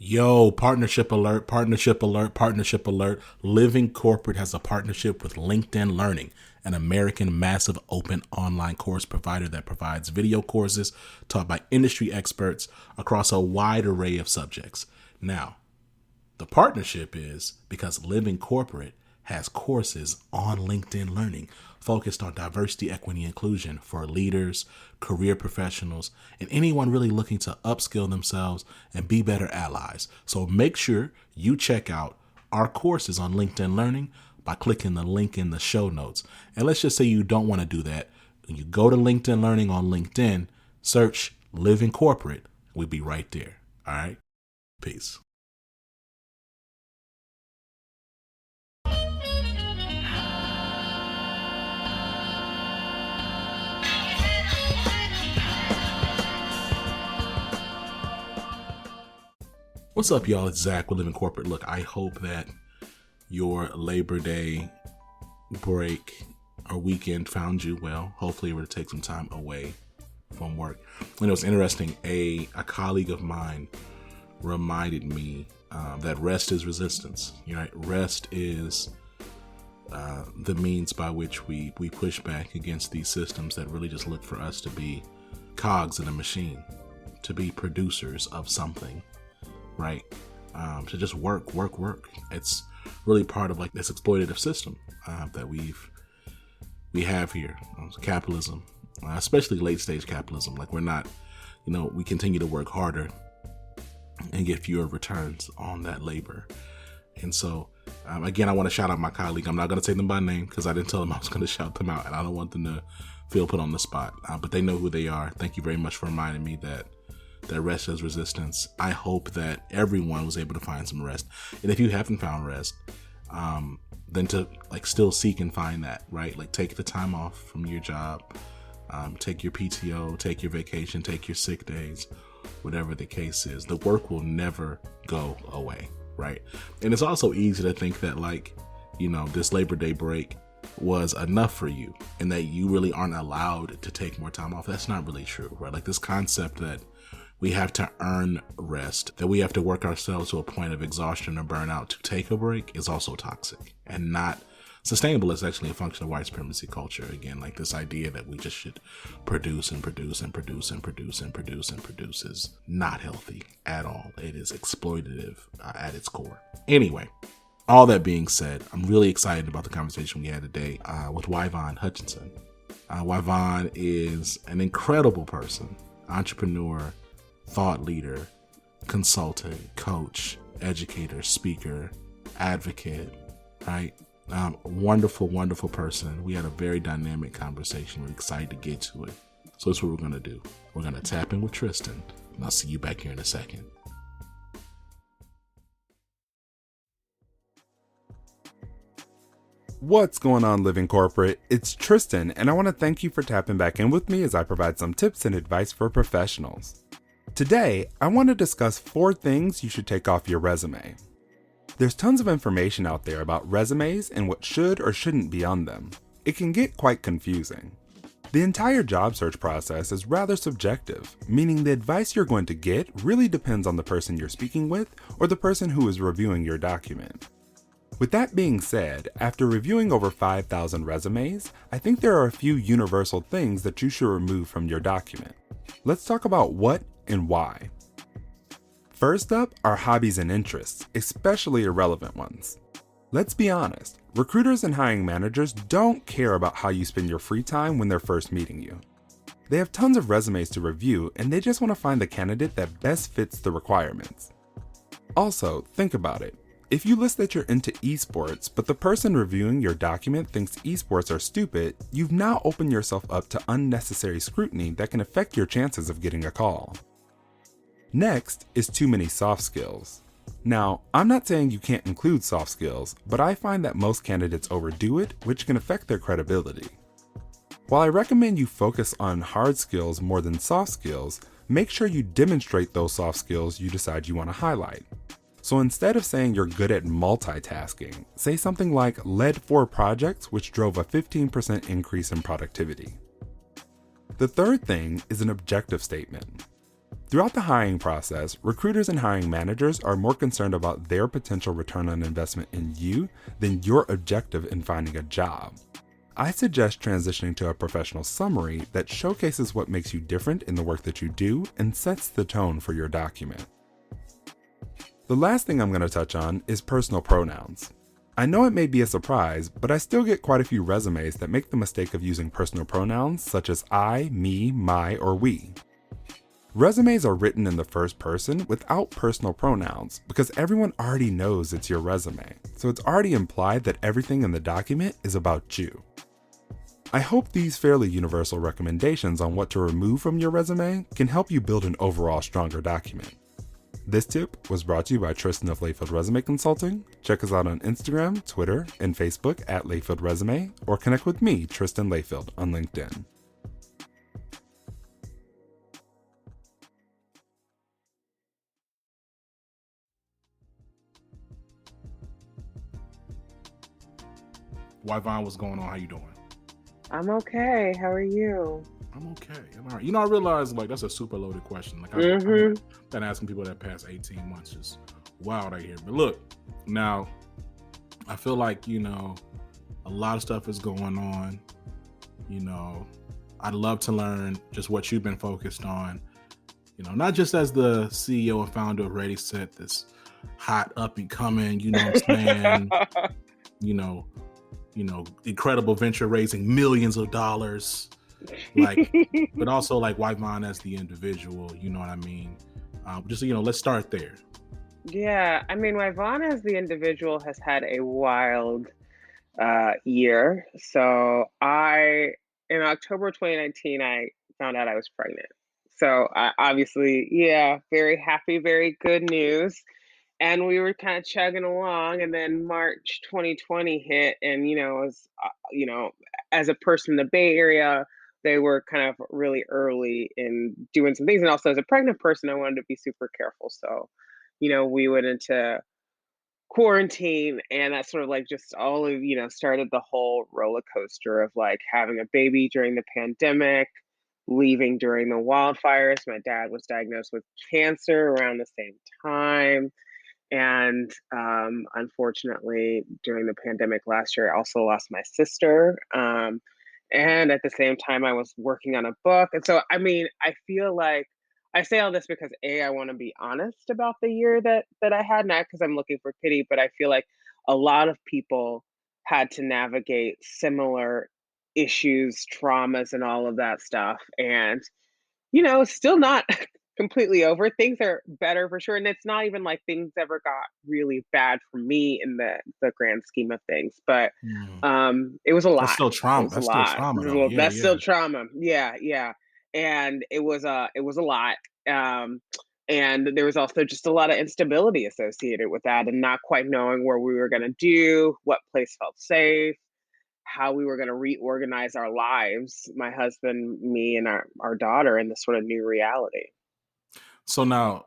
Yo, partnership alert, partnership alert, partnership alert. Living Corporate has a partnership with LinkedIn Learning, an American massive open online course provider that provides video courses taught by industry experts across a wide array of subjects. Now, the partnership is because Living Corporate has courses on LinkedIn Learning focused on diversity, equity, inclusion for leaders, career professionals, and anyone really looking to upskill themselves and be better allies. So make sure you check out our courses on LinkedIn Learning by clicking the link in the show notes. And let's just say you don't want to do that. When you go to LinkedIn Learning on LinkedIn, search Living Corporate. We'll be right there. All right? Peace. What's up, y'all? It's Zach with Living Corporate. Look, I hope that your Labor Day break or weekend found you well. Hopefully you were to take some time away from work. And it was interesting. A colleague of mine reminded me that rest is resistance. You know, rest is the means by which we push back against these systems that really just look for us to be cogs in a machine, to be producers of something. Right? To just work. It's really part of like this exploitative system that we have here. Capitalism, especially late stage capitalism. Like we're not, we continue to work harder and get fewer returns on that labor. And so, again, I want to shout out my colleague. I'm not going to say them by name because I didn't tell them I was going to shout them out, and I don't want them to feel put on the spot. But they know who they are. Thank you very much for reminding me that rest is resistance. I hope that everyone was able to find some rest. And if you haven't found rest, then to still seek and find that, right? Like take the time off from your job, take your PTO, take your vacation, take your sick days, whatever the case is. The work will never go away, right? And it's also easy to think that this Labor Day break was enough for you and that you really aren't allowed to take more time off. That's not really true, right? Like this concept that we have to earn rest, that we have to work ourselves to a point of exhaustion or burnout to take a break is also toxic and not sustainable. It's actually a function of white supremacy culture. Again, like this idea that we just should produce is not healthy at all. It is exploitative at its core. Anyway, all that being said, I'm really excited about the conversation we had today with Y-Vonne Hutchinson. Y-Vonne is an incredible person, entrepreneur, thought leader, consultant, coach, educator, speaker, advocate, right? Wonderful, wonderful person. We had a very dynamic conversation. We're excited to get to it. So that's what we're going to do. We're going to tap in with Tristan, and I'll see you back here in a second. What's going on, Living Corporate? It's Tristan, and I want to thank you for tapping back in with me as I provide some tips and advice for professionals. Today, I want to discuss 4 things you should take off your resume. There's tons of information out there about resumes and what should or shouldn't be on them. It can get quite confusing. The entire job search process is rather subjective, meaning the advice you're going to get really depends on the person you're speaking with or the person who is reviewing your document. With that being said, after reviewing over 5,000 resumes, I think there are a few universal things that you should remove from your document. Let's talk about what and why. First up are hobbies and interests, especially irrelevant ones. Let's be honest, recruiters and hiring managers don't care about how you spend your free time when they're first meeting you. They have tons of resumes to review and they just want to find the candidate that best fits the requirements. Also, think about it. If you list that you're into esports, but the person reviewing your document thinks esports are stupid, you've now opened yourself up to unnecessary scrutiny that can affect your chances of getting a call. Next is too many soft skills. Now, I'm not saying you can't include soft skills, but I find that most candidates overdo it, which can affect their credibility. While I recommend you focus on hard skills more than soft skills, make sure you demonstrate those soft skills you decide you want to highlight. So instead of saying you're good at multitasking, say something like led 4 projects which drove a 15% increase in productivity. The third thing is an objective statement. Throughout the hiring process, recruiters and hiring managers are more concerned about their potential return on investment in you than your objective in finding a job. I suggest transitioning to a professional summary that showcases what makes you different in the work that you do and sets the tone for your document. The last thing I'm going to touch on is personal pronouns. I know it may be a surprise, but I still get quite a few resumes that make the mistake of using personal pronouns such as I, me, my, or we. Resumes are written in the first person without personal pronouns because everyone already knows it's your resume, so it's already implied that everything in the document is about you. I hope these fairly universal recommendations on what to remove from your resume can help you build an overall stronger document. This tip was brought to you by Tristan of Layfield Resume Consulting. Check us out on Instagram, Twitter, and Facebook at Layfield Resume, or connect with me, Tristan Layfield, on LinkedIn. Y-Vonne, what's going on? How you doing? I'm okay. How are you? I'm okay. I'm all right. You know, I realize like that's a super loaded question. Like I've been asking people that past 18 months is wild out here. But look, now I feel like, you know, a lot of stuff is going on. You know, I'd love to learn just what you've been focused on. You know, not just as the CEO and founder of ReadySet, this hot up and coming, you know what I'm saying? you know, incredible venture raising millions of dollars. Like, but also like Y-Vonne as the individual, you know what I mean? Just, you know, let's start there. Yeah, I mean, Y-Vonne as the individual has had a wild year. So in October 2019, I found out I was pregnant. So I obviously, yeah, very happy, very good news. And we were kind of chugging along, and then March 2020 hit, and as a person in the Bay Area, they were kind of really early in doing some things, and also as a pregnant person, I wanted to be super careful. So, we went into quarantine, and that sort of like just all of started the whole roller coaster of like having a baby during the pandemic, leaving during the wildfires. My dad was diagnosed with cancer around the same time. And unfortunately, during the pandemic last year, I also lost my sister. And at the same time, I was working on a book. And so, I mean, I feel like I say all this because I want to be honest about the year that I had, not because I'm looking for pity, but I feel like a lot of people had to navigate similar issues, traumas, and all of that stuff. And still not completely over. Things are better for sure. And it's not even like things ever got really bad for me in the grand scheme of things. But it was a That's lot. still trauma. It was a That's still lot. trauma though. Yeah, That's yeah. still trauma. Yeah, yeah. And it was a lot. And there was also just a lot of instability associated with that, and not quite knowing where we were gonna do, what place felt safe, how we were going to reorganize our lives, my husband, me, and our daughter, in this sort of new reality. So now,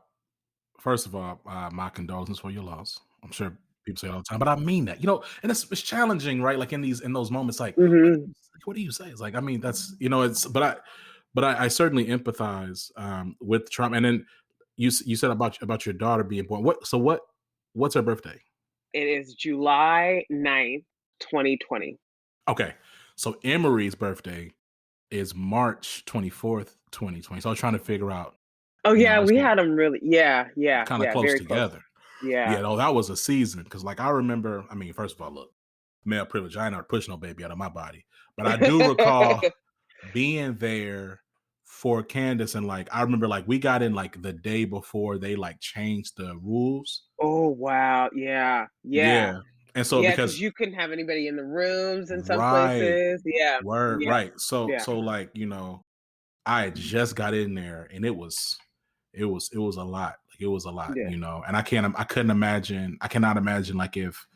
first of all, my condolences for your loss. I'm sure people say it all the time, but I mean that, you know, and it's challenging, right? Like in those moments, like Mm-hmm. what do you say? It's like, I mean, that's, you know, I certainly empathize with trauma. And then you said about your daughter being born. What's her birthday? It is July 9th, 2020. Okay, so Emery's birthday is March 24th, 2020. So I was trying to figure out, Oh, you know, yeah, let's we say had them really, yeah, yeah, kind of yeah, close very close. together. Yeah. Yeah, no, that was a season because, like, I remember. I mean, first of all, look, male privilege. I ain't never pushed no baby out of my body, but I do recall being there for Candace, and like, I remember, like, we got in like the day before they like changed the rules. Oh, wow. Yeah, yeah, Yeah, and so yeah, because because you couldn't have anybody in the rooms in some right, places. Yeah, word, yeah, right. So yeah, like, you know, I had just got in there, and it was a lot. Like, it was a lot, yeah. you know. And I cannot imagine like if,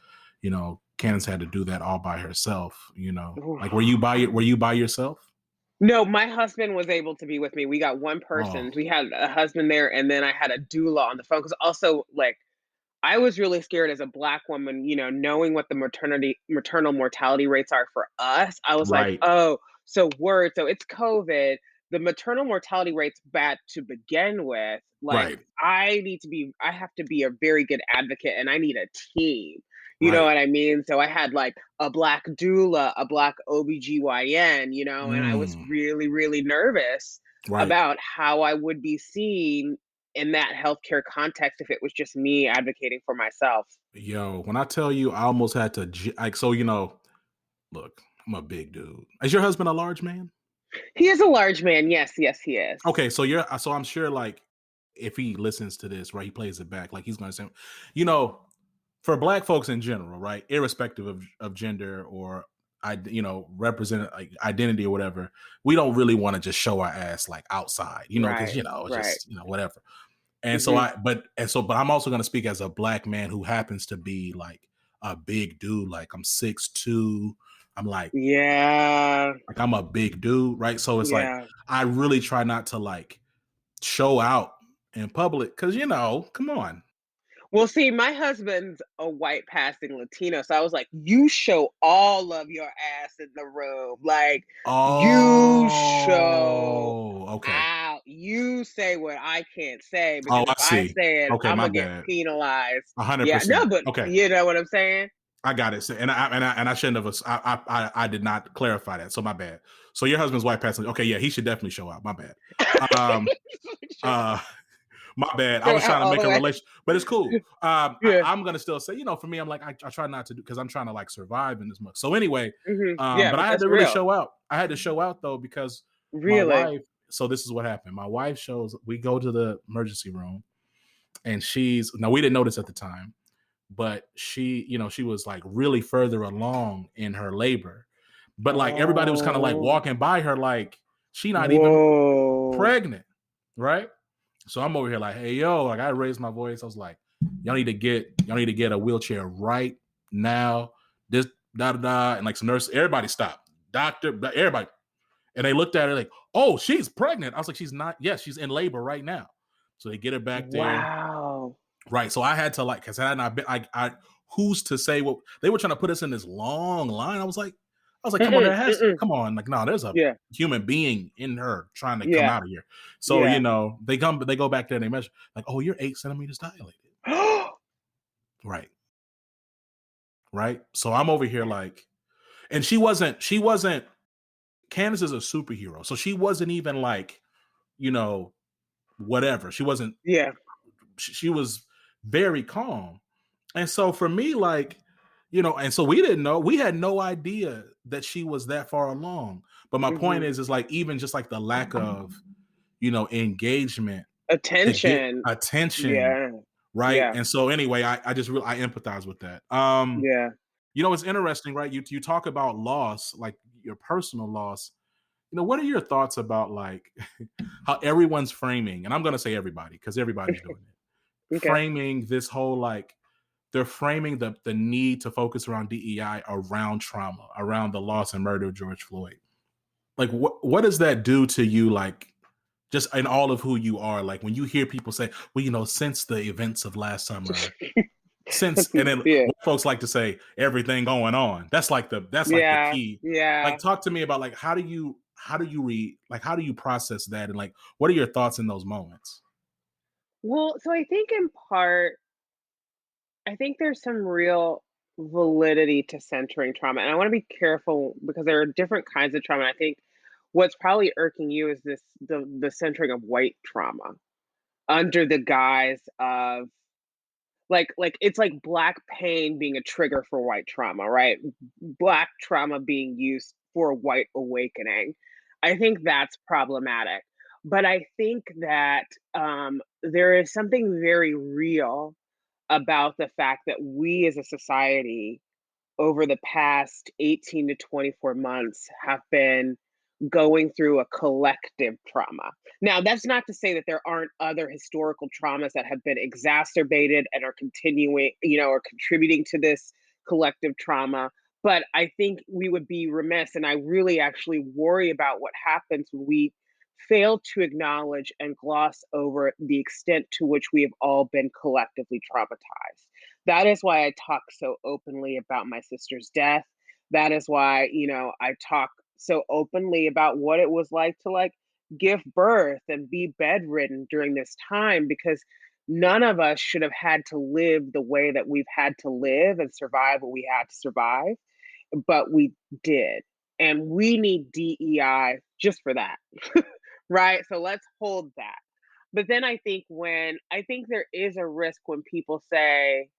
you know, Candace had to do that all by herself, you know. Oof. Like, were you by yourself? No, my husband was able to be with me. We got one Oh, person. We had a husband there, and then I had a doula on the phone. Because also, like, I was really scared as a Black woman, knowing what the maternal mortality rates are for us. I was like, right. oh, so it's COVID, the maternal mortality rate's bad to begin with. Like, Right. I have to be a very good advocate and I need a team. You know Right. what I mean? So I had like a black doula, a black OBGYN, and I was Mm, really, really nervous right. about how I would be seen in that healthcare context if it was just me advocating for myself. Yo, when I tell you, I almost had to like. So look, I'm a big dude. Is your husband a large man? He is a large man. Yes, yes, he is. Okay, so I'm sure like if he listens to this, right, he plays it back, like he's gonna say, you know, for black folks in general, right, irrespective of gender or represent like identity or whatever, we don't really want to just show our ass like outside, because Right, it's right. just whatever. And so Hmm. but I'm also gonna speak as a black man who happens to be like a big dude, like I'm 6'2". I'm Yeah, like I'm a big dude, right? So it's like yeah. I really try not to like show out in public because come on. Well, see, my husband's a white passing Latino, so I was like, "You show all of your ass in the room, like you show Oh, okay. out. You say what I can't say Oh, because I if I see. say it, Okay, I'm my gonna get bad. penalized." Yeah, no, 100%. but Okay, you know what I'm saying? I got it. So, and I shouldn't have. I did not clarify that. So my bad. So your husband's white passing. Okay, yeah, he should definitely show out. My bad. Um. Show Uh. My bad. I show was out trying to all make the a way. relation, but it's cool. Yeah. I'm gonna still say, for me, I'm like, I try not to do because I'm trying to like survive in this much. So anyway, Yeah, but but I had that's to really real. show out. I had to show out though because my Really? wife. So this is what happened. My wife shows. We go to the emergency room, and she's now we didn't notice at the time, but she was like really further along in her labor, but like everybody was kind of like Oh, walking by her, like she not even whoa. pregnant, right? So I'm over here like, hey yo, like I raised my voice. I was like, y'all need to get a wheelchair right now. This da da da, and like some nurse, everybody stopped, doctor, everybody, and they looked at her like, oh, she's pregnant. I was like, she's not. Yes, she's in labor right now. So they get her back there, Wow. right? So I had to like, because had I not been, who's to say what they were trying to put us in this long line? I was like, come on, Mm-mm, there has, mm-mm. come on, like, no, there's a Yeah, human being in her trying to come yeah, out of here. So yeah. they go back there and they measure, like, oh, you're 8 centimeters dilated, right, right. So I'm over here like, and she wasn't. Candace is a superhero, so she wasn't even like, you know, whatever. She wasn't. Yeah. She was very calm. And so for me, like, and so we didn't know, we had no idea that she was that far along. But my point Mhm. is like, even just like the lack of, engagement to get Attention. attention, Yeah, right? yeah, And so anyway, I just really I empathize with that. yeah. It's interesting, right? You talk about loss, like your personal loss. What are your thoughts about like how everyone's framing, and I'm gonna say everybody because everybody's doing it, Okay. framing this whole like they're framing the need to focus around DEI around trauma, around the loss and murder of George Floyd. Like, what does that do to you? Like, just in all of who you are. Like, when you hear people say, "Well, since the events of last summer, and then Yeah, what folks like to say, everything going on." That's like the yeah, key. yeah. Like, talk to me about like how do you read, like how do you process that, and like what are your thoughts in those moments? Well, so I think in part, I think there's some real validity to centering trauma, and I wanna be careful because there are different kinds of trauma. I think what's probably irking you is the centering of white trauma under the guise of like it's like black pain being a trigger for white trauma, right? Black trauma being used for white awakening. I think that's problematic. But I think that there is something very real about the fact that we as a society over the past 18 to 24 months have been going through a collective trauma. Now, that's not to say that there aren't other historical traumas that have been exacerbated and are continuing, or contributing to this collective trauma. But I think we would be remiss, and I really actually worry about what happens when we fail to acknowledge and gloss over the extent to which we have all been collectively traumatized. That is why I talk so openly about my sister's death. That is why, I talk so openly about what it was like to like give birth and be bedridden during this time, because none of us should have had to live the way that we've had to live and survive what we had to survive, but we did. And we need DEI just for that. Right? So let's hold that. But then I think there is a risk when people say,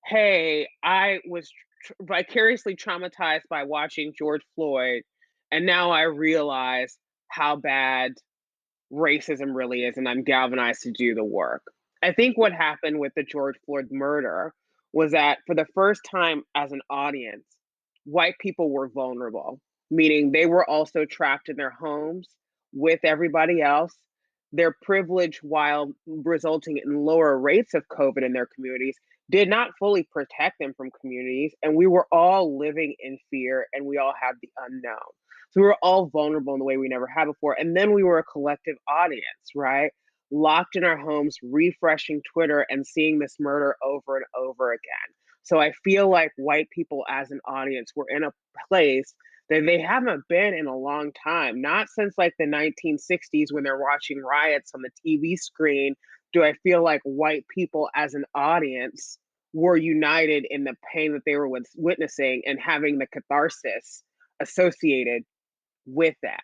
hey, I was vicariously traumatized by watching George Floyd, and now I realize how bad racism really is, and I'm galvanized to do the work. I think what happened with the George Floyd murder was that for the first time as an audience, white people were vulnerable, meaning they were also trapped in their homes with everybody else. Their privilege, while resulting in lower rates of COVID in their communities, did not fully protect them from communities. And we were all living in fear, and we all had the unknown. So we were all vulnerable in the way we never had before. And then we were a collective audience, right? Locked in our homes, refreshing Twitter and seeing this murder over and over again. So I feel like white people as an audience were in a place that they haven't been in a long time, not since like the 1960s when they're watching riots on the TV screen. Do I feel like white people as an audience were united in the pain that they were witnessing and having the catharsis associated with that.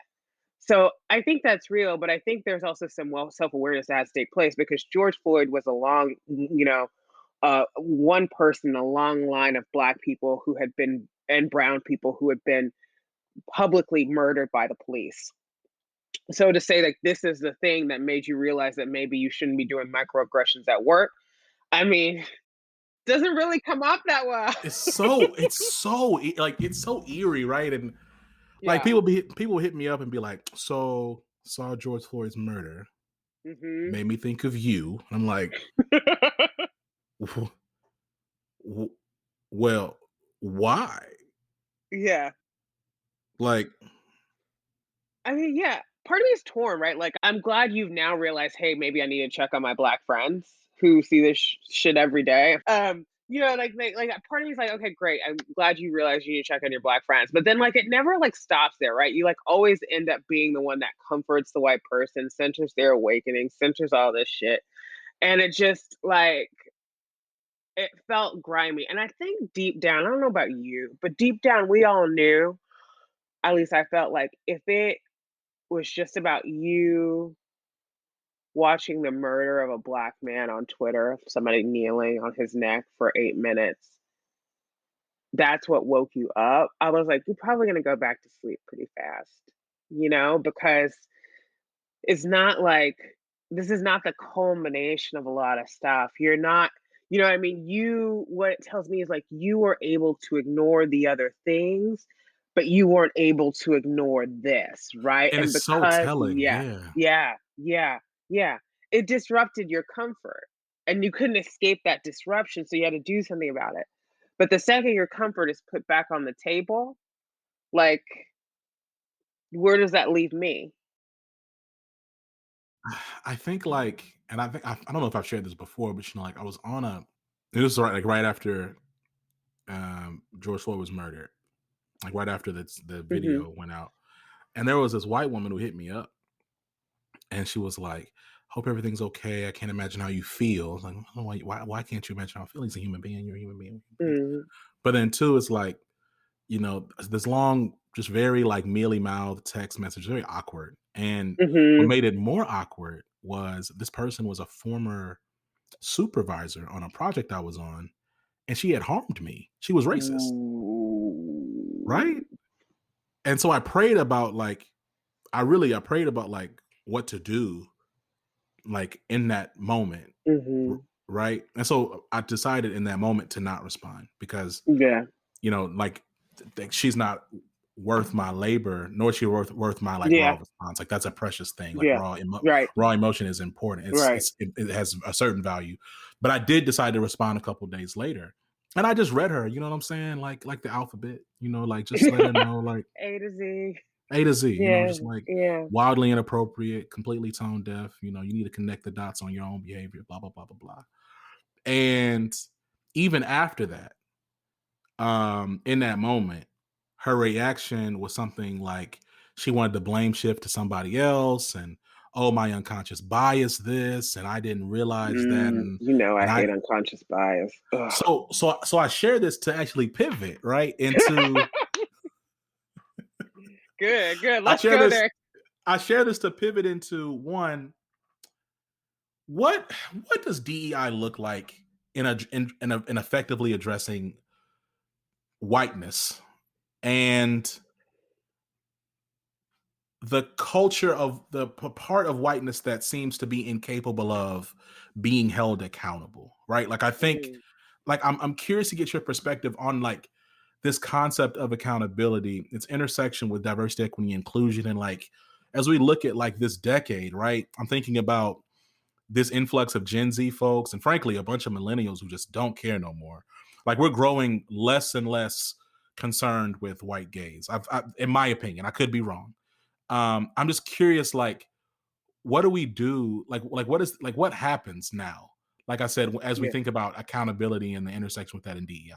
So I think that's real, but I think there's also some self-awareness that has to take place, because George Floyd was a long, one person, a long line of Black people who had been, and brown people who had been publicly murdered by the police. So to say like this is the thing that made you realize that maybe you shouldn't be doing microaggressions at work, I mean, doesn't really come up that well. It's so eerie, right? And like Yeah. people hit me up and be like, so saw George Floyd's murder, Hmm. made me think of you. I'm like, "W- well, why? Yeah. Like, I mean, yeah, part of me is torn, right? Like, I'm glad you've now realized, hey, maybe I need to check on my Black friends who see this shit every day. Like part of me is like, okay, great. I'm glad you realize you need to check on your Black friends. But then, like, it never like stops there, right? You like always end up being the one that comforts the white person, centers their awakening, centers all this shit, and it just like it felt grimy. And I think deep down, I don't know about you, but deep down, we all knew. At least I felt like if it was just about you watching the murder of a Black man on Twitter, somebody kneeling on his neck for 8 minutes, that's what woke you up, I was like, "You're probably gonna go back to sleep pretty fast," because it's not like this is not the culmination of a lot of stuff. You're not, what I mean? What it tells me is like you were able to ignore the other things, but you weren't able to ignore this, right? and And it's so because, telling, yeah, yeah. yeah, yeah, yeah, it disrupted your comfort, and you couldn't escape that disruption, so you had to do something about it. But the second your comfort is put back on the table, like, where does that leave me? I think like, and I don't know if I've shared this before, but like I was on a, it was right after George Floyd was murdered, like right after the Mhm. video went out, and there was this white woman who hit me up, and she was like, "Hope everything's okay. I can't imagine how you feel." I was like, oh, why can't you imagine how I feel? He's a human being. You're a human being. Mhm. But then two, it's like, this long, just very like mealy mouthed text message, very awkward. And what Mhm. made it more awkward was this person was a former supervisor on a project I was on, and she had harmed me. She was racist, Ooh. right? And so I prayed about like, I prayed about like what to do, like in that moment, Mhm. right? And so I decided in that moment to not respond because Yeah. like she's not worth my labor, nor is she worth my like raw Yeah. response. Like that's a precious thing. Like Yeah. Right. raw emotion is important. Right. It has a certain value. But I did decide to respond a couple days later, and I just read her. You know what I'm saying? Like the alphabet. Like just let her know like A to Z. A to Z. Yeah. Just like Yeah. wildly inappropriate, completely tone deaf. You need to connect the dots on your own behavior. Blah blah blah blah blah. And even after that, in that moment, her reaction was something like she wanted to blame shift to somebody else, and oh, my unconscious bias this, and I didn't realize that, and I and I hate unconscious bias. Ugh. so I share this to actually pivot right into Good, good. I Let's share go this there. I share this to pivot into one, what does DEI look like in effectively addressing whiteness and the culture of the part of whiteness that seems to be incapable of being held accountable, right? Like I think, Mm, like I'm curious to get your perspective on like this concept of accountability, its intersection with diversity, equity, inclusion, and like as we look at like this decade, right? I'm thinking about this influx of Gen Z folks and frankly a bunch of millennials who just don't care no more. Like we're growing less and less concerned with white gaze. In my opinion, I could be wrong. I'm just curious, like, what do we do? What happens now? Like I said, as we yeah. think about accountability and the intersection with that in DEI.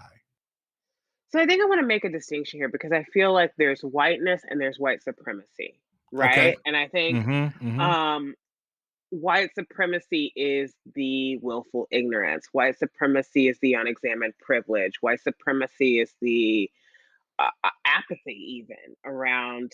So I think I want to make a distinction here because I feel like there's whiteness and there's white supremacy, Okay. right? And I think Mm-hmm. Mm-hmm. um, white supremacy is the willful ignorance. White supremacy is the unexamined privilege. White supremacy is the apathy, even around,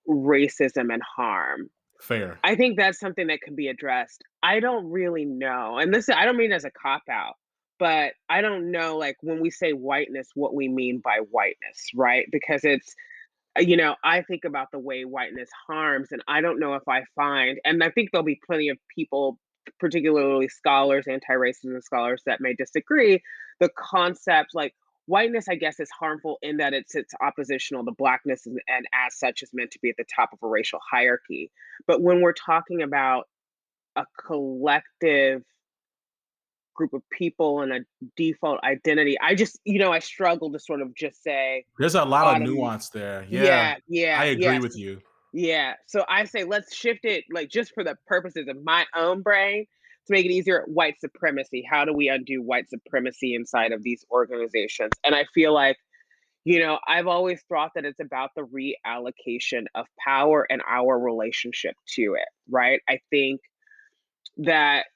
racism and harm. Fair. I think that's something that can be addressed. I don't really know. And this, I don't mean as a cop out, but I don't know, like, when we say whiteness, what we mean by whiteness, right? Because it's, I think about the way whiteness harms, and I don't know if I find, and I think there'll be plenty of people, particularly scholars, anti-racism scholars, that may disagree. The concept, like, whiteness, I guess, is harmful in that it's oppositional to blackness, and as such is meant to be at the top of a racial hierarchy. But when we're talking about a collective group of people and a default identity, I just, I struggle to sort of just say There's a lot of autumn. nuance there. Yeah, Yeah, I yeah, agree yes. with you. Yeah. So I say let's shift it, like, just for the purposes of my own brain, to make it easier. White supremacy. How do we undo white supremacy inside of these organizations? And I feel like, I've always thought that it's about the reallocation of power and our relationship to it, right? I think that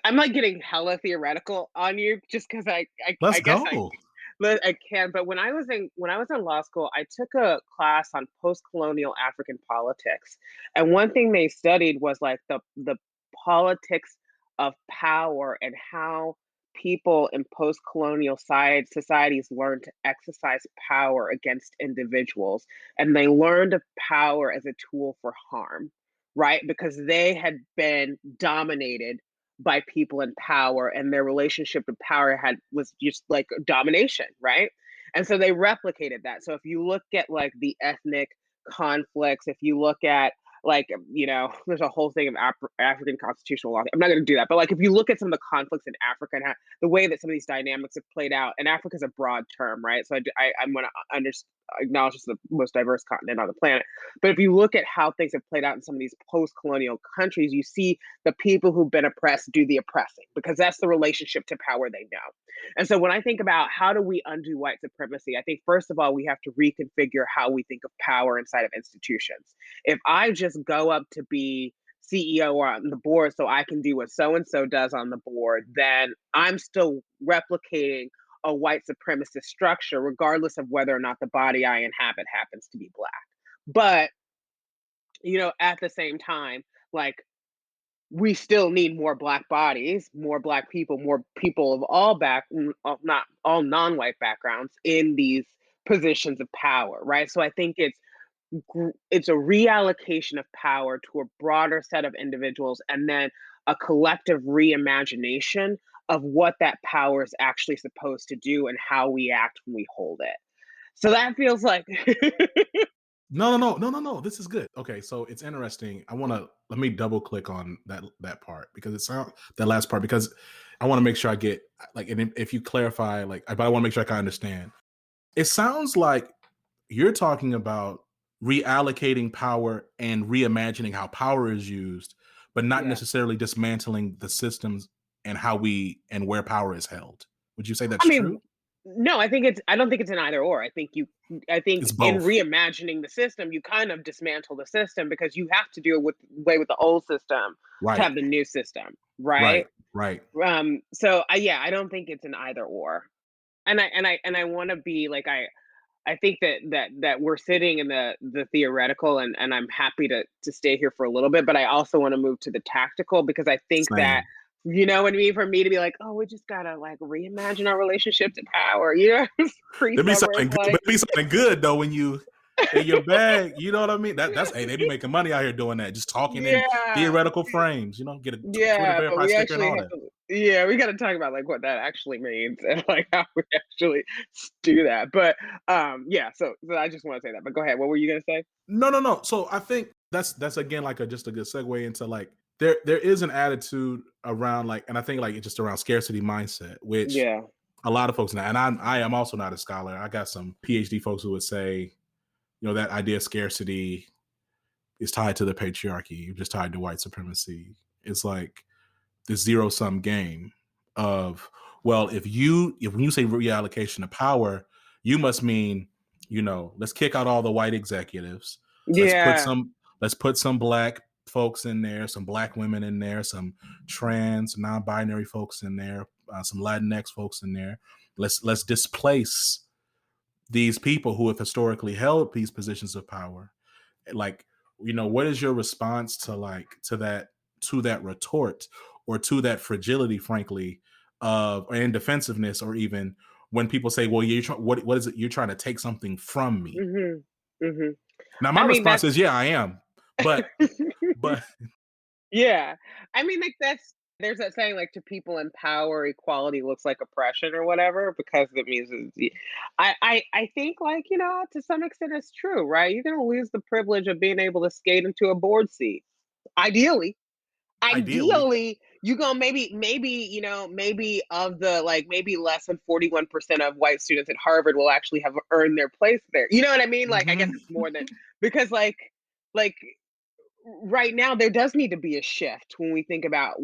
I'm like getting hella theoretical on you just because I Let's guess go. I can. But when I was in law school, I took a class on post-colonial African politics, and one thing they studied was like the politics of power and how people in post-colonial societies learned to exercise power against individuals, and they learned of power as a tool for harm, right? Because they had been dominated by people in power, and their relationship to power was just like domination, right? And so they replicated that. So if you look at like the ethnic conflicts, if you look at, like, there's a whole thing of African constitutional law. I'm not going to do that, but like if you look at some of the conflicts in Africa and how, the way that some of these dynamics have played out, and Africa is a broad term, right? So I'm going to acknowledge it's the most diverse continent on the planet. But if you look at how things have played out in some of these post-colonial countries, you see the people who've been oppressed do the oppressing because that's the relationship to power they know. And so when I think about how do we undo white supremacy, I think first of all, we have to reconfigure how we think of power inside of institutions. If I just go up to be CEO or on the board so I can do what so and so does on the board, then I'm still replicating a white supremacist structure, regardless of whether or not the body I inhabit happens to be Black. But, at the same time, like, we still need more Black bodies, more Black people, more people of all not all non-white backgrounds in these positions of power, right? So I think it's a reallocation of power to a broader set of individuals, and then a collective reimagination of what that power is actually supposed to do and how we act when we hold it. So that feels like No. This is good. Okay, so it's interesting. Let me double click on that part because it sounds that last part because I want to make sure I get like, and if you clarify, like, but I want to make sure I can understand. It sounds like you're talking about reallocating power and reimagining how power is used, but not yeah. necessarily dismantling the systems and how we and where power is held. Would you say that's I mean, true? No, I don't think it's an either or. I think It's in both. reimagining the system, you kind of dismantle the system because you have to deal with with the old system to Right. have the new system, Right. right? Right. So yeah, I don't think it's an either or. And I want to be like I think that we're sitting in the theoretical, and I'm happy to stay here for a little bit, but I also want to move to the tactical because I think that Same. you know what I mean, for me to be like, oh, we just gotta like reimagine our relationship to power, you know, There creep be over. It's something good, like, but there be something good though when you in your bag. You know what I mean? That's hey, they be making money out here doing that, just talking in yeah, theoretical frames. You know, get a Twitter yeah, but verified we sticker and actually all have that. to, yeah, we got to talk about like what that actually means and like how we actually do that. But yeah, so I just want to say that. But go ahead, what were you gonna say? No, no, no. So I think that's again like a just a good segue into like there is an attitude around like, and I think like it's just around scarcity mindset, which Yeah. a lot of folks now, and I am also not a scholar. I got some PhD folks who would say, you know, that idea of scarcity is tied to the patriarchy, just tied to white supremacy. It's like this zero sum game of, well, if when you say reallocation of power, you must mean, you know, let's kick out all the white executives. Let's put Yeah. some let's put some black folks in there, some black women in there, some trans, non-binary folks in there, some Latinx folks in there. Let's displace these people who have historically held these positions of power. Like, you know, what is your response to like to that retort or to that fragility, frankly, of or indefensiveness, or even when people say, well, what is it, you're trying to take something from me? Mhm. Mhm. Now my I mean, response that's is, yeah, I am, but but yeah. I mean, like, there's that saying, like, "To people in power, equality looks like oppression," or whatever, because it means I think, like, you know, to some extent it's true, right? You're gonna lose the privilege of being able to skate into a board seat, ideally. ideally, Ideally, you gonna maybe, you know, maybe of the like, maybe less than 41% of white students at Harvard will actually have earned their place there. You know what I mean? Like, I guess mhm, it's more than because, like right now there does need to be a shift when we think about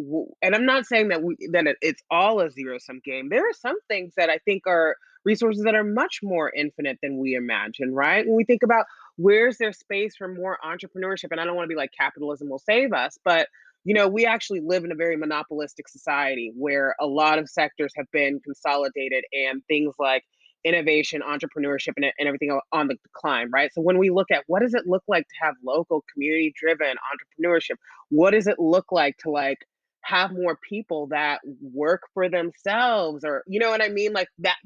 and I'm not saying that it's all a zero sum game. There are some things that I think are resources that are much more infinite than we imagine, right? When we think about where's there space for more entrepreneurship, and I don't want to be like capitalism will save us, but you know, we actually live in a very monopolistic society where a lot of sectors have been consolidated and things like innovation, entrepreneurship, and everything on the decline, right? So when we look at what does it look like to have local community driven entrepreneurship, what does it look like to like have more people that work for themselves, or you know what I mean? Like that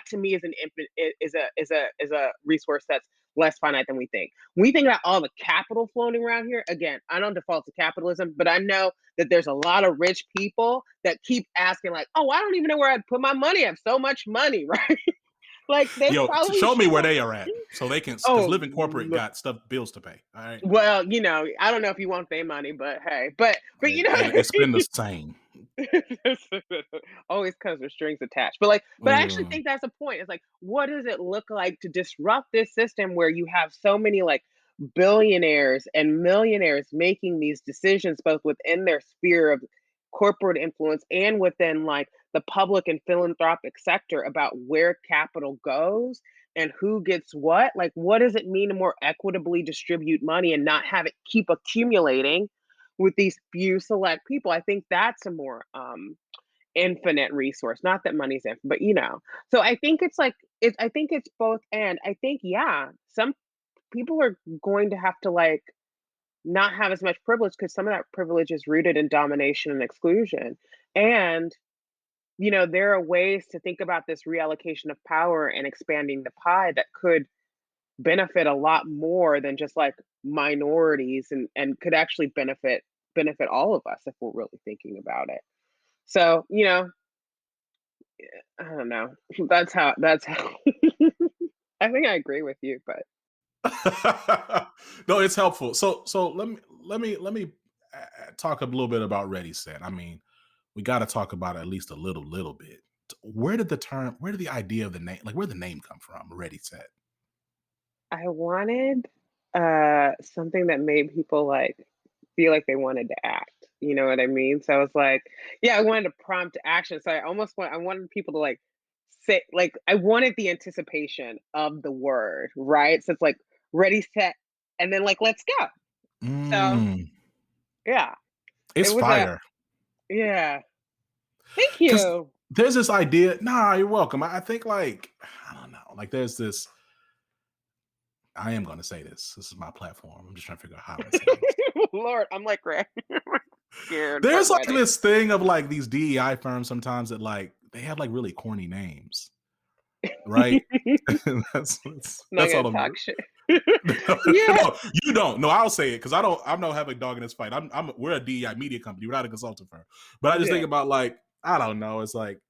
to me is an infinite is a resource that's less finite than we think. When we think about all the capital floating around here, again, I don't default to capitalism, but I know that there's a lot of rich people that keep asking, like, oh, I don't even know where I'd put my money. I have so much money, right? Like they yo, probably show me where should. they are at so they can, because Oh, living corporate got stuff bills to pay. All right, well, you know, I don't know if you want their money, but hey, but you know what it's I been the mean? same. Always comes with strings attached. But like, but I actually Mm. think that's a point. It's like, what does it look like to disrupt this system where you have so many like billionaires and millionaires making these decisions both within their sphere of corporate influence and within like the public and philanthropic sector about where capital goes and who gets what? Like, what does it mean to more equitably distribute money and not have it keep accumulating with these few select people? I think that's a more infinite resource. Not that money's infinite, but you know. So I think it's like I think it's both and. I think yeah, some people are going to have to like not have as much privilege because some of that privilege is rooted in domination and exclusion. And you know, there are ways to think about this reallocation of power and expanding the pie that could benefit a lot more than just like minorities and could actually benefit all of us if we're really thinking about it. So, you know, I don't know. That's how I think I agree with you, but No, it's helpful. So let me talk a little bit about Ready Set. I mean, we got to talk about it at least a little bit. Where did the idea of the name, like where did the name come from? Ready Set. I wanted something that made people like feel like they wanted to act. You know what I mean? So I was like, yeah, I wanted to prompt action. So I wanted people to like say, like, I wanted the anticipation of the word, right? So it's like ready, set, and then like let's go. So Mm, yeah, it it's was a fire. yeah. Thank Because you. there's this idea. Nah, you're welcome. I think like I don't know. Like there's this. I am going to say this. This is my platform. I'm just trying to figure out how I say this. Lord, I'm like scared but There's like ready. this thing of like these DEI firms sometimes that like they have like really corny names, right? Not That's gonna all I'm. talk shit. Yeah. No, you don't. No, I'll say it because I don't. I don't have a dog in this fight. We're a DEI media company. We're not a consulting firm. But I just think Yeah. about like I don't know. It's like,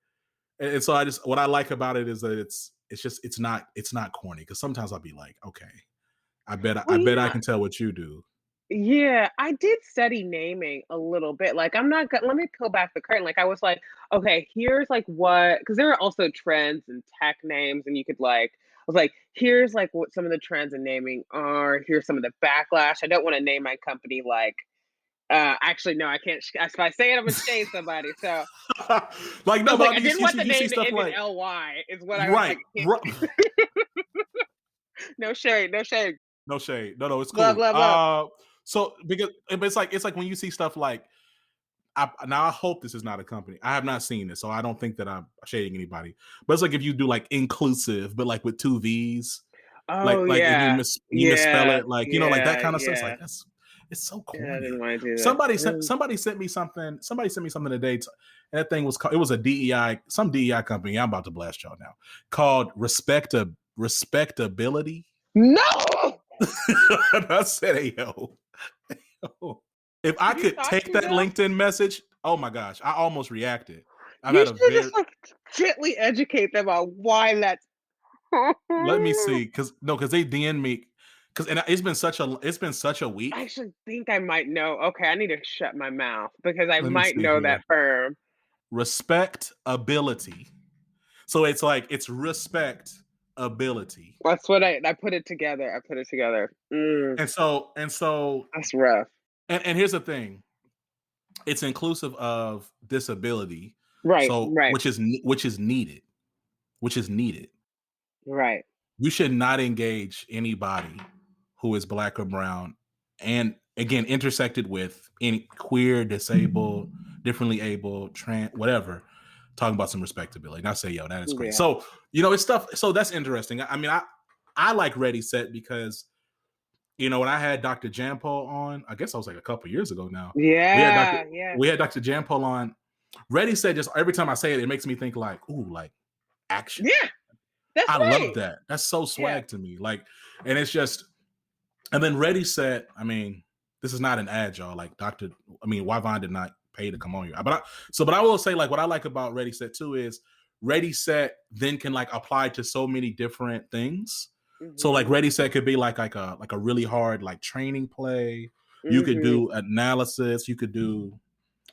and so I just what I like about it is that it's not corny because sometimes I'll be like, okay, Well, I bet I yeah. can tell what you do. Yeah, I did study naming a little bit. Like, I'm not gonna let me peel back the curtain. Like, I was like, okay, here's like what, because there are also trends and tech names, and you could like, I was like, here's like what some of the trends in naming are. Here's some of the backlash. I don't want to name my company like, actually, no, I can't. If I say it, I'm gonna shade somebody. So Like I no, was like, but I didn't want the you see name to stuff end in like ly. Is what I was right, like. I can't, right. no shade, no shade. No shade. No, it's Love, cool. love, love. So because but it's like when you see stuff like now I hope this is not a company. I have not seen it, so I don't think that I'm shading anybody. But it's like if you do like inclusive, but like with two V's, Oh like and yeah, you misspell yeah, it, like like that yeah, kind of stuff. It's like yeah. that's it's so Yeah, I didn't corny. want to do that. Mm. Somebody sent me something. Somebody sent me something today. And that thing was called. It was a DEI, some DEI company. I'm about to blast y'all now. Called Respectability. No! I said, hey, yo. If I Did you could talk take to that them? LinkedIn message, oh my gosh, I almost reacted. I've You had a should very just like gently educate them on why that's. let me I see because they DN me because and it's been such a week. actually think I might know. Okay, I need to shut my mouth because I Let me might see know here. that firm. Respect ability. So it's like it's respect ability. That's what I put it together. I put it together. And so That's rough. and here's the thing. It's inclusive of disability. Right, So right, which is needed. Which is needed. right. You should not engage anybody who is black or brown and again intersected with any queer, disabled, differently able, trans, whatever, talking about some respectability. And I say, yo, that is great. Yeah. So, it's stuff. So that's interesting. I mean, I like Ready Set because, when I had Dr. Jampol on, I guess I was like a couple years ago now. Yeah, yeah. We had Dr. Jampol on. Ready Set just every time I say it, it makes me think like, ooh, like action. Yeah, that's I love right. that. That's so Yeah. swag to me. Like, and it's just, and then Ready Set. I mean, this is not an ad, y'all. Like Y-Vonne did not pay to come on here. But I will say, like, what I like about Ready Set too is Ready Set then can like apply to so many different things. So like Mhm. Ready Set could be like a really hard like training play. You could Mhm. do analysis. You could do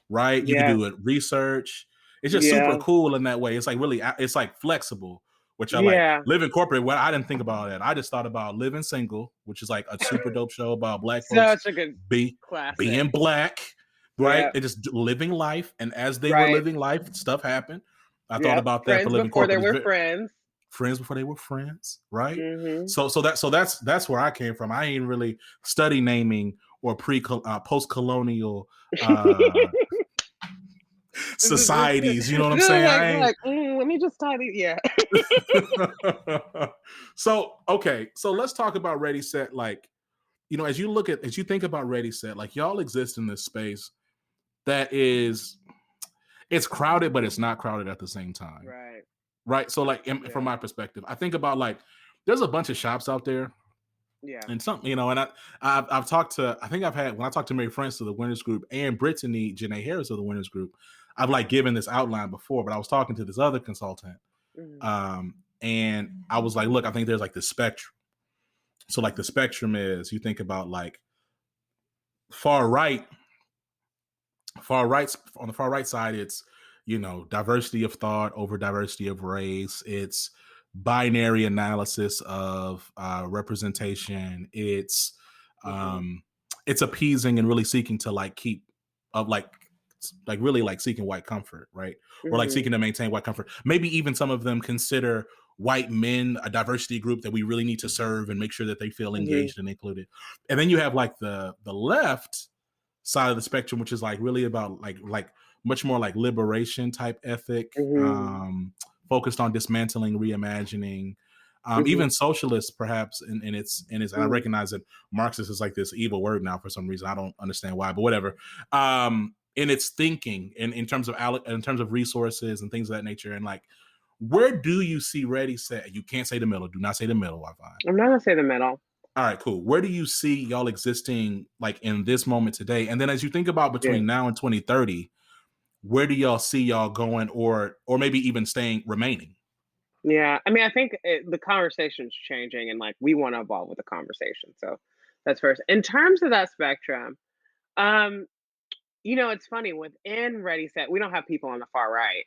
right. You could Yeah. do it research. It's just super Yeah. cool in that way. It's like really, it's like flexible, which I like. Yeah. Live in corporate. Well, I didn't think about that. I just thought about Living Single, which is like a super dope show about black folks Such a good be classic. being black, right? Yeah. And just living life. And as they were Right. living life, stuff happened. I thought Yep. about that for Friends Living before they Corporate. were friends. Friends before they were friends, right? Mhm. So that's where I came from. I ain't really study naming or post colonial societies. You know what I'm saying? Like I ain't. like, let me just tie these. Yeah. So okay, so let's talk about Ready Set. Like, as you think about Ready Set, like y'all exist in this space that is it's crowded, but it's not crowded at the same time, Right. right? So like from Yeah. my perspective, I think about like there's a bunch of shops out there. Yeah. And some, and I've talked to, I think I've had, when I talked to Mary France of the Winners Group and Brittany Janae Harris of the Winners Group, I've like given this outline before, but I was talking to this other consultant. Mhm. And I was like, look, I think there's like the spectrum. So like the spectrum is you think about like far right on the far right side, it's, diversity of thought over diversity of race. It's binary analysis of representation. Mhm. It's appeasing and really seeking to like keep of like like really like seeking white comfort, right? Or like Mhm. seeking to maintain white comfort. Maybe even some of them consider white men a diversity group that we really need to serve and make sure that they feel Mhm. engaged and included. And then you have like the left side of the spectrum, which is like really about like much more like liberation type ethic, Mhm. focused on dismantling, reimagining, even Mhm. socialists perhaps and I Mhm. recognize that Marxist is like this evil word now for some reason. I don't understand why, but whatever. In its thinking in terms of in terms of resources and things of that nature. And like, where do you see Ready Set? You can't say the middle. Do not say the middle, Y-Vonne. I'm not gonna say the middle. All right, cool. Where do you see y'all existing like in this moment today? And then as you think about Yeah. between now and 2030, where do y'all see y'all going or maybe even staying remaining? Yeah, I mean, I think the conversation's changing, and like we want to evolve with the conversation. So that's first. In terms of that spectrum, um, it's funny within Ready Set, we don't have people on the far right,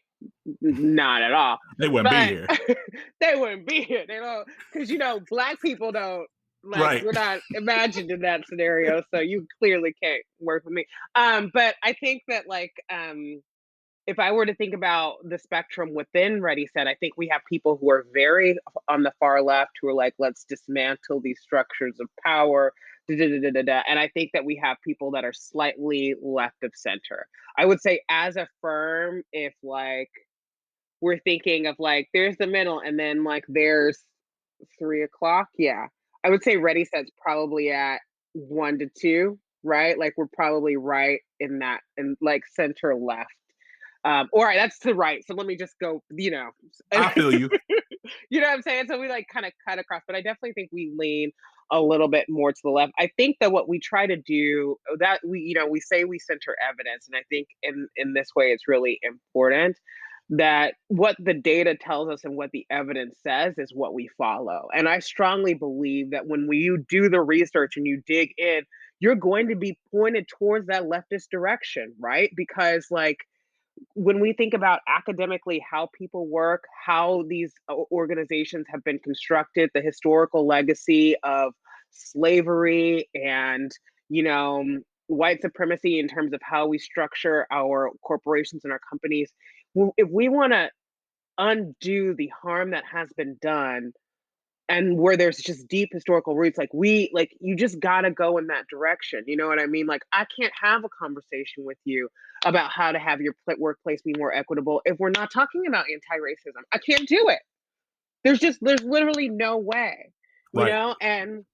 not at all. They wouldn't be But here. they wouldn't be here. They don't, because Black people don't like. Right. We're not imagined in that scenario, so you clearly can't work with me. But I think that if I were to think about the spectrum within Ready Set, I think we have people who are very on the far left who are like, let's dismantle these structures of power. Da, da, da, da, da, da. And I think that we have people that are slightly left of center. I would say, as a firm, if like we're thinking of like there's the middle and then like there's 3 o'clock, yeah, I would say Ready Set's probably at 1 to 2, right? Like we're probably right in that, in like center left. All right, that's the right. So let me just go, I feel you. you know what I'm saying? So we like kind of cut across, but I definitely think we lean a little bit more to the left. I think that what we try to do that we say we center evidence, and I think in this way it's really important that what the data tells us and what the evidence says is what we follow. And I strongly believe that when you do the research and you dig in, you're going to be pointed towards that leftist direction, right? Because like when we think about academically how people work, how these organizations have been constructed, the historical legacy of slavery and, you know, white supremacy in terms of how we structure our corporations and our companies, if we want to undo the harm that has been done and where there's just deep historical roots, like you just gotta go in that direction. You know what I mean? Like I can't have a conversation with you about how to have your workplace be more equitable if we're not talking about anti-racism. I can't do it. There's literally no way, Right. and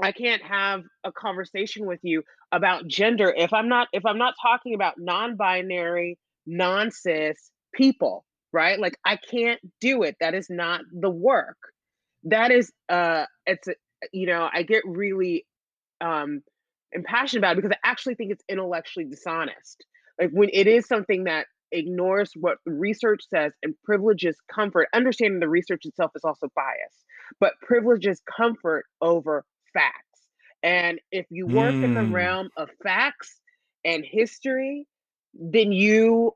I can't have a conversation with you about gender if I'm not talking about non-binary, non-cis people, right? Like I can't do it. That is not the work. That is I get really um impassioned about it because I actually think it's intellectually dishonest. Like when it is something that ignores what the research says and privileges comfort, understanding the research itself is also biased, but privileges comfort over facts. And if you work in the Mm. realm of facts and history, then you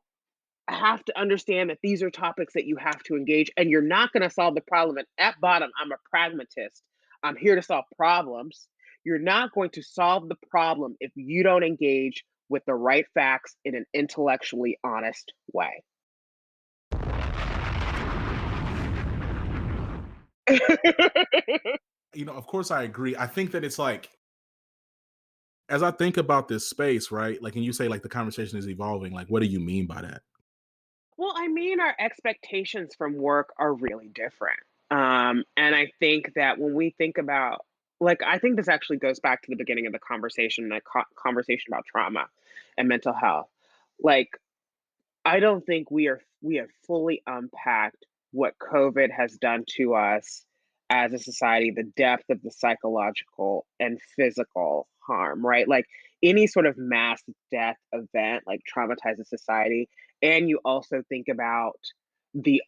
have to understand that these are topics that you have to engage, and you're not going to solve the problem. And at bottom, I'm a pragmatist. I'm here to solve problems. You're not going to solve the problem if you don't engage with the right facts in an intellectually honest way. Of course I agree. I think that it's like as I think about this space, right? Like, and you say like the conversation is evolving. Like, what do you mean by that? Well, I mean, our expectations from work are really different. And I think that when we think about, like, I think this actually goes back to the beginning of the conversation, the conversation about trauma and mental health. Like, I don't think we have fully unpacked what COVID has done to us as a society, the depth of the psychological and physical harm, right? Like any sort of mass death event like traumatizes society. And you also think about the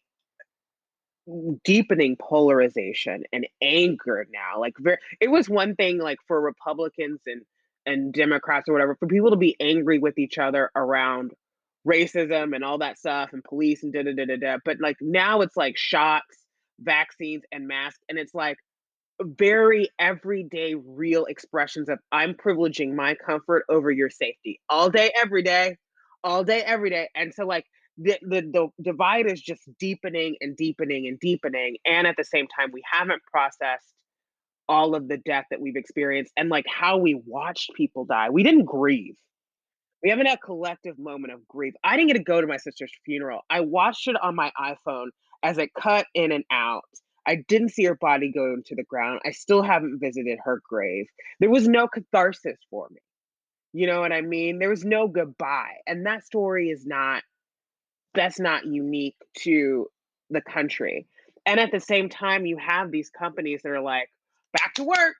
deepening polarization and anger now. Like it was one thing like for Republicans and Democrats or whatever for people to be angry with each other around racism and all that stuff and police and da da da da da. But like now it's like shots, vaccines, and masks, and it's like very everyday, real expressions of I'm privileging my comfort over your safety all day, every day. all day, every day. And so like the divide is just deepening and deepening and deepening. And at the same time, we haven't processed all of the death that we've experienced and like how we watched people die. We didn't grieve. We haven't had a collective moment of grief. I didn't get to go to my sister's funeral. I watched it on my iPhone as it cut in and out. I didn't see her body go into the ground. I still haven't visited her grave. There was no catharsis for me. You know what I mean? There was no goodbye. And that story is not, that's not unique to the country. And at the same time, you have these companies that are like, back to work,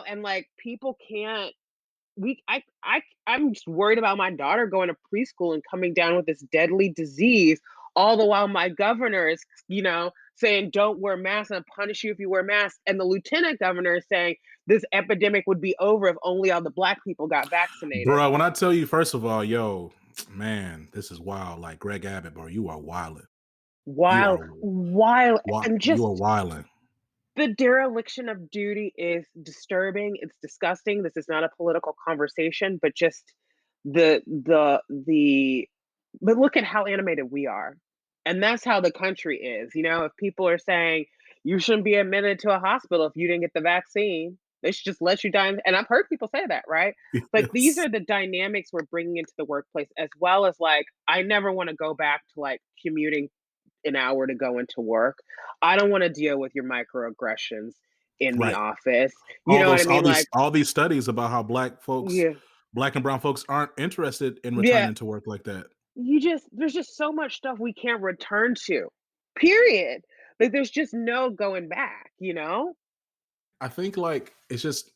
and like people can't I'm just worried about my daughter going to preschool and coming down with this deadly disease, all the while my governor is, saying don't wear masks and punish you if you wear masks. And the lieutenant governor is saying this epidemic would be over if only all the black people got vaccinated. Bro, when I tell you, first of all, yo, man, this is wild. Like Greg Abbott, bro, you are wilding. You Wild, are wild, and you just are wilding. the dereliction of duty is disturbing. It's disgusting. This is not a political conversation, but just the but look at how animated we are. And that's how the country is. If people are saying you shouldn't be admitted to a hospital if you didn't get the vaccine, they should just let you die. And I've heard people say that, right? Like these Yes. are the dynamics we're bringing into the workplace, as well as like, I never want to go back to like commuting an hour to go into work. I don't want to deal with your microaggressions in the Right. office. You know what I mean? Like, All these studies about how yeah, black and brown folks aren't interested in yeah. returning to work like that. There's just so much stuff we can't return to. Period. Like there's just no going back. I think like it's just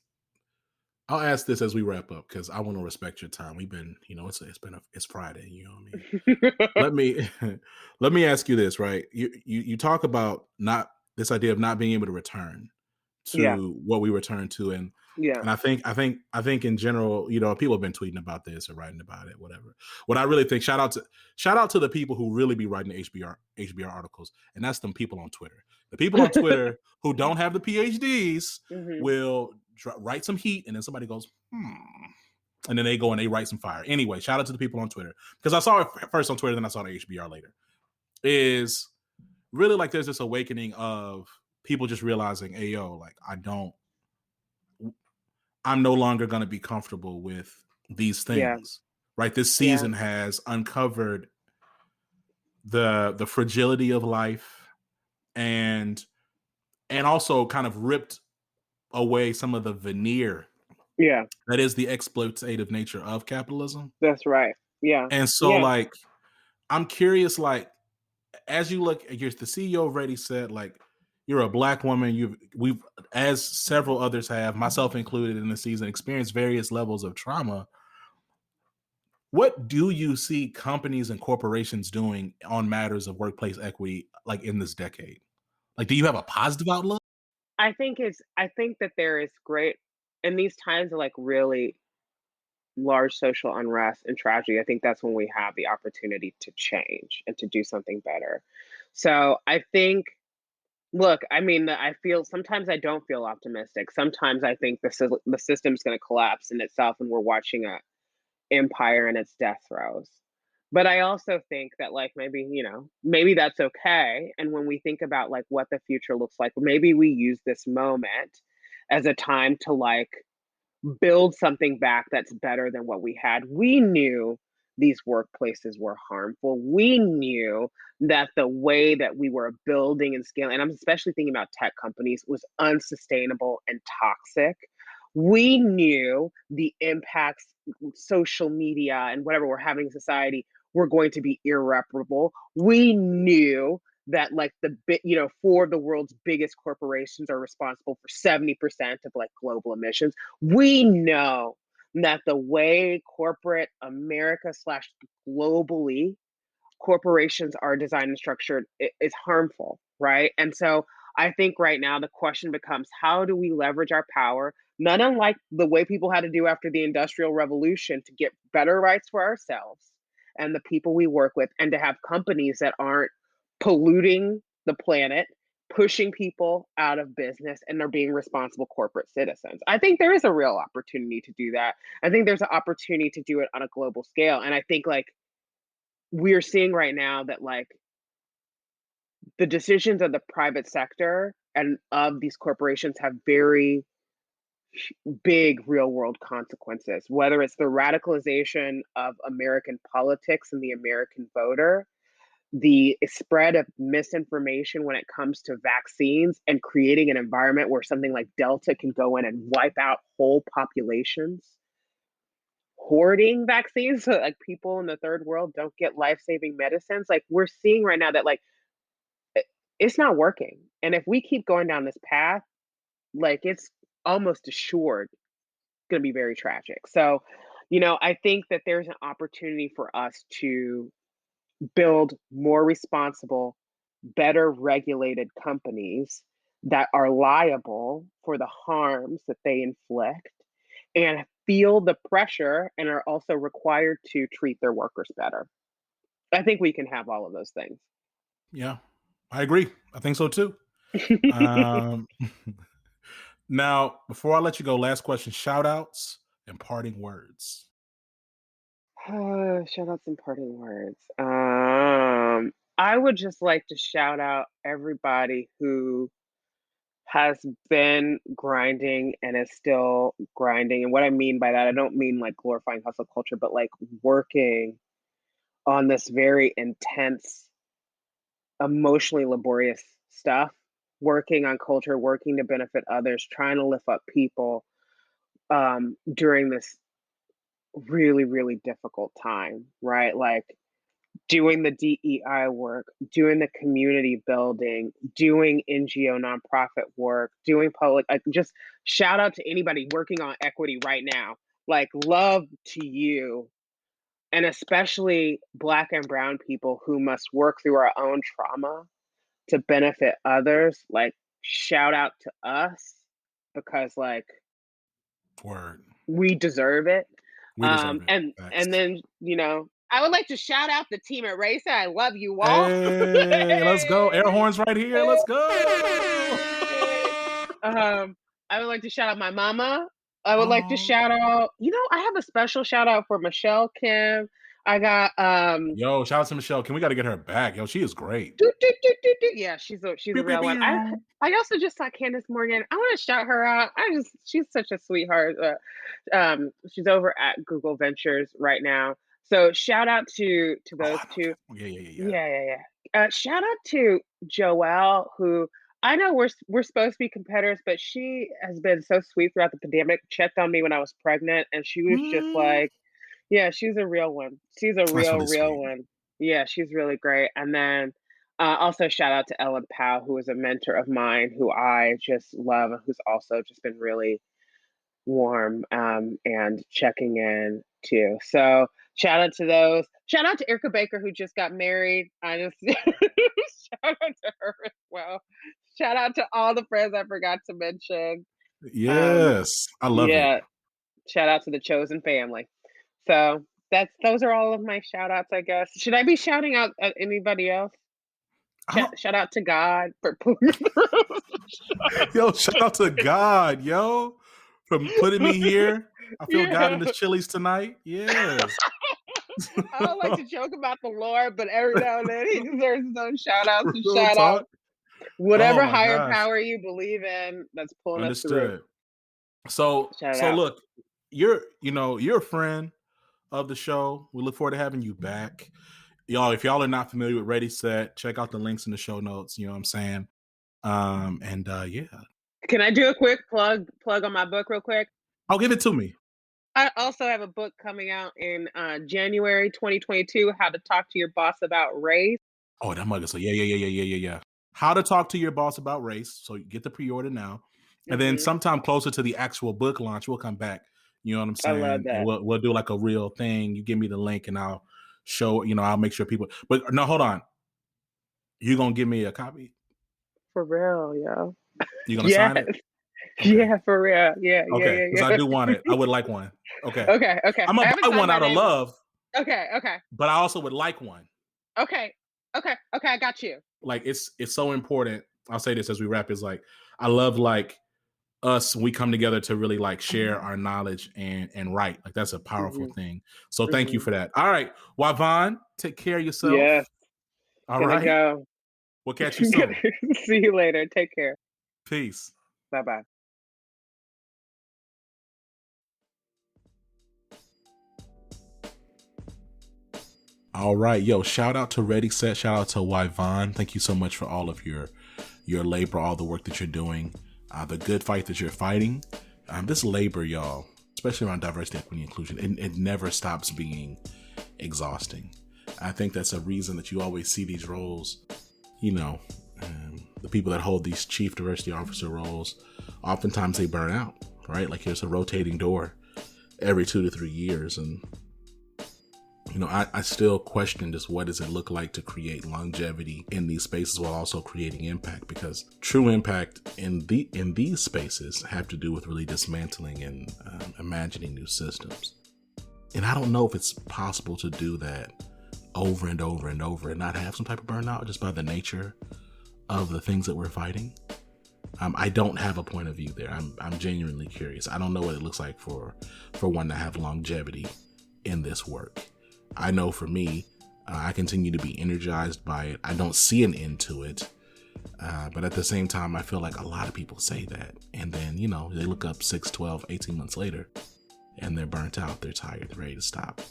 I'll ask this as we wrap up because I want to respect your time. We've been, it's Friday, you know what I mean? Let me let me ask you this, right? You talk about not this idea of not being able to return Yeah, to what we return to, yeah. and I think in general, people have been tweeting about this or writing about it, whatever. What I really think, shout out to the people who really be writing the HBR articles, and that's them people on Twitter. The people on Twitter who don't have the PhDs Hmm. will write some heat, and then somebody goes, and then they go and they write some fire. Anyway, shout out to the people on Twitter because I saw it first on Twitter, then I saw the HBR later. Is really like there's this awakening of people just realizing, hey yo, like I'm no longer going to be comfortable with these Yeah, things. Right? This yeah, season has uncovered the fragility of life and also kind of ripped away some of the veneer yeah. that is the exploitative nature of capitalism. That's right. Yeah, And so yeah, like I'm curious, like as you look, you're the CEO of ReadySet, like you're a black woman. We've, as several others have, myself included in the season, experienced various levels of trauma. What do you see companies and corporations doing on matters of workplace equity, like in this decade? Like, do you have a positive outlook? I think that there is great in these times of like really large social unrest and tragedy. I think that's when we have the opportunity to change and to do something better. So I think, look, I mean, I feel sometimes I don't feel optimistic. Sometimes I think the system's going to collapse in itself, and we're watching a empire in its death throes. But I also think that like maybe that's okay. And when we think about like what the future looks like, maybe we use this moment as a time to like build something back that's better than what we had. We knew these workplaces were harmful. We knew that the way that we were building and scaling, and I'm especially thinking about tech companies, was unsustainable and toxic. We knew the impacts social media and whatever we're having in society were going to be irreparable. We knew that like four of the world's biggest corporations are responsible for 70% of like global emissions. We know that the way corporate America slash globally corporations are designed and structured is harmful, right? And so I think right now the question becomes, how do we leverage our power, not unlike the way people had to do after the Industrial Revolution, to get better rights for ourselves and the people we work with, and to have companies that aren't polluting the planet, pushing people out of business and they're being responsible corporate citizens. I think there is a real opportunity to do that. I think there's an opportunity to do it on a global scale. And I think like we're seeing right now that like the decisions of the private sector and of these corporations have very big real world consequences, whether it's the radicalization of American politics and the American voter, the spread of misinformation when it comes to vaccines, and creating an environment where something like Delta can go in and wipe out whole populations, hoarding vaccines so that, like, people in the third world don't get life-saving medicines. Like, we're seeing right now that like it's not working. And if we keep going down this path, like it's almost assured going to be very tragic. So, I think that there's an opportunity for us to build more responsible, better regulated companies that are liable for the harms that they inflict and feel the pressure and are also required to treat their workers better. I think we can have all of those things. Yeah, I agree. I think so too. Um, now, before I let you go, last question: shout outs and parting words. Shout outs and parting words. I would just like to shout out everybody who has been grinding and is still grinding. And what I mean by that, I don't mean like glorifying hustle culture, but like working on this very intense, emotionally laborious stuff, working on culture, working to benefit others, trying to lift up people during this really, really difficult time, right? Like doing the DEI work, doing the community building, doing NGO nonprofit work, doing public, like just shout out to anybody working on equity right now. Like love to you, and especially Black and Brown people who must work through our own trauma to benefit others. Like shout out to us because like Word. we deserve it. We deserve it. And then I would like to shout out the team at ReadySet. I love you all. Hey, let's go. Air horns right here. Let's go. I would like to shout out my mama. I would like to shout out, I have a special shout out for Michelle Kim. I got Yo, shout out to Michelle. We got to get her back. Yo, she is great. Yeah, she's a real one. I also just saw Candace Morgan. I want to shout her out. She's such a sweetheart. She's over at Google Ventures right now. So shout out to those two. Yeah. Shout out to Joelle, who I know we're supposed to be competitors, but she has been so sweet throughout the pandemic. Checked on me when I was pregnant, and she was just like, yeah, she's a real one. She's a real one. Yeah, she's really great. And then also shout out to Ellen Powell, who is a mentor of mine, who I just love, and who's also just been really warm and checking in too. So shout out to those. Shout out to Erica Baker, who just got married. I just shout out to her as well. Shout out to all the friends I forgot to mention. Yes, I love it. Shout out to the chosen family. So those are all of my shout outs, I guess. Should I be shouting out at anybody else? Shout out to God for pulling me through. Yo, shout out to God, yo, for putting me here. I feel God in the Chili's tonight. Yes. I don't like to joke about the Lord, but every now and then he deserves his own shout outs and shout out. Whatever higher power you believe in, that's pulling us through. So look, you're a friend of the show. We look forward to having you back. Y'all, if y'all are not familiar with ReadySet, check out the links in the show notes. You know what I'm saying? Yeah. Can I do a quick plug on my book real quick? I'll give it to me. I also have a book coming out in January 2022, How to Talk to Your Boss About Race. Oh, that mug. So yeah. How to Talk to Your Boss About Race. So you get the pre-order now. And then sometime closer to the actual book launch, we'll come back. You know what I'm saying? I love that. And we'll do like a real thing. You give me the link and I'll show, I'll make sure people, but no, hold on. You gonna give me a copy? For real, yo. You gonna sign it? Okay. Yeah, for real. Yeah. Okay, because I do want it. I would like one. Okay. Okay. I'm gonna buy one out of love. Okay. But I also would like one. Okay. I got you. Like it's so important I'll say this as we wrap, is like, I love like us, we come together to really like share our knowledge and write. Like that's a powerful thing. So thank you for that. All right. Y-Vonne, take care of yourself. Yes. All Gonna right. go. We'll catch you soon. See you later. Take care. Peace. Bye-bye. All right, yo, shout out to ReadySet, shout out to Y-Vonne. Thank you so much for all of your labor, all the work that you're doing, the good fight that you're fighting. This labor, y'all, especially around diversity, equity, inclusion, it never stops being exhausting. I think that's a reason that you always see these roles, you know, the people that hold these chief diversity officer roles, oftentimes they burn out, right? Like there's a rotating door every 2 to 3 years. And, you know, I still question just what does it look like to create longevity in these spaces while also creating impact, because true impact in these spaces have to do with really dismantling and imagining new systems. And I don't know if it's possible to do that over and over and over and not have some type of burnout just by the nature of the things that we're fighting. I don't have a point of view there. I'm genuinely curious. I don't know what it looks like for one to have longevity in this work. I know for me, I continue to be energized by it. I don't see an end to it. But at the same time, I feel like a lot of people say that. And then, you know, they look up 6, 12, 18 months later and they're burnt out. They're tired. They're ready to stop.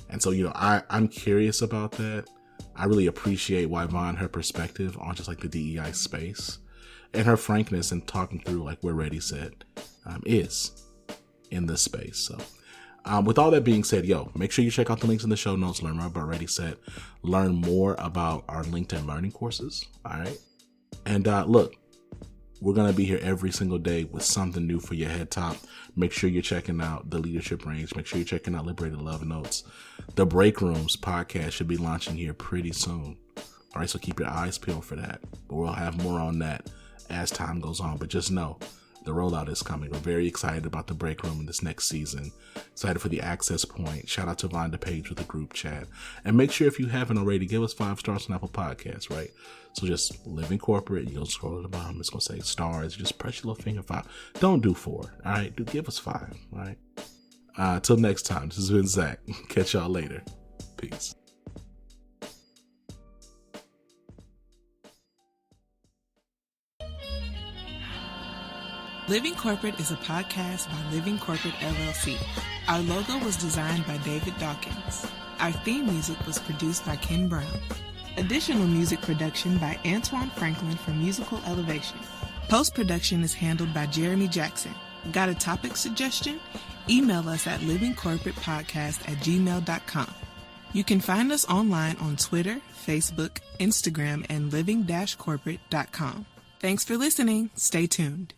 And so, you know, I'm curious about that. I really appreciate Y-Vonne, her perspective on just like the DEI space and her frankness in talking through like where ReadySet is in this space. So with all that being said, yo, make sure you check out the links in the show notes, learn more about ReadySet, learn more about our LinkedIn learning courses. All right. And look, we're going to be here every single day with something new for your head top. Make sure you're checking out the Leadership Range. Make sure you're checking out Liberated Love Notes. The Break Rooms podcast should be launching here pretty soon. All right, so keep your eyes peeled for that. But we'll have more on that as time goes on. But just know, the rollout is coming. We're very excited about the Break Room in this next season. Excited for the access point. Shout out to Vonda Page with the group chat. And make sure if you haven't already, give us 5 stars on Apple Podcasts, right? So just Living Corporate, you'll scroll to the bottom. It's going to say stars. Just press your little finger 5. Don't do 4, all right? Give us 5, all right? Till next time, this has been Zach. Catch y'all later. Peace. Living Corporate is a podcast by Living Corporate LLC. Our logo was designed by David Dawkins. Our theme music was produced by Ken Brown. Additional music production by Antoine Franklin for Musical Elevation. Post-production is handled by Jeremy Jackson. Got a topic suggestion? Email us at livingcorporatepodcast@gmail.com. You can find us online on Twitter, Facebook, Instagram, and living-corporate.com. Thanks for listening. Stay tuned.